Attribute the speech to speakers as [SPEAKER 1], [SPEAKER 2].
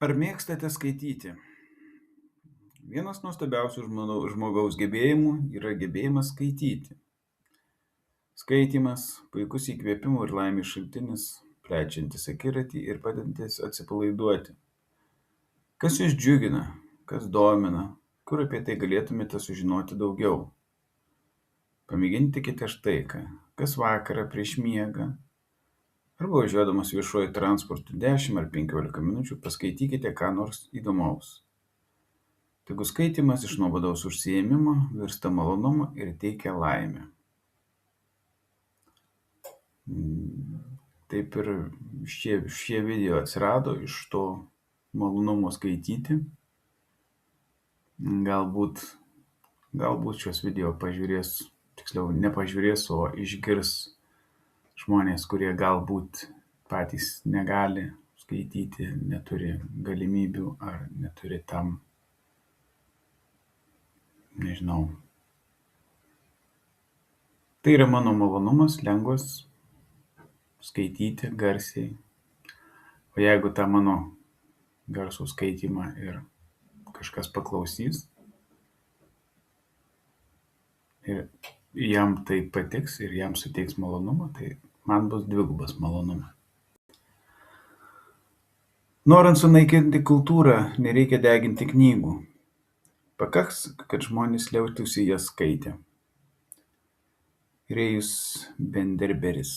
[SPEAKER 1] Ar mėgstate skaityti? Vienas nuostabiausių žmogaus gebėjimų yra gebėjimas skaityti. Skaitymas – puikus įkvėpimo ir laimės šaltinis, plečiantis akiratį ir padedantis atsipalaiduoti. Kas jūs džiugina, kas domina, kur apie tai galėtumėte sužinoti daugiau? Pamėginkite štai ką, kas vakarą prieš miegą, arba važiuodamas viešuoju transportu 10 ar 15 minučių paskaitykite ką nors įdomaus. Tegu skaitymas iš nuobodaus užsiėmimo virsta malonumu ir teikia laimę. Taip ir šie video atsirado iš to malonumo skaityti. Galbūt šios video pažiūrės, tiksliau nepažiūrės, o išgirs žmonės, kurie galbūt patys negali skaityti, neturi galimybių ar neturi tam, nežinau. Tai yra mano malonumas, lengvas skaityti garsiai. O jeigu tą mano garsų skaitymą ir kažkas paklausys ir jam tai patiks ir jam suteiks malonumą, tai man bus dvigubas malonumas. Norint sunaikinti kultūrą, nereikia deginti knygų. Pakaks, kad žmonės liautųsi jas skaitę. Rėjus Benderberis.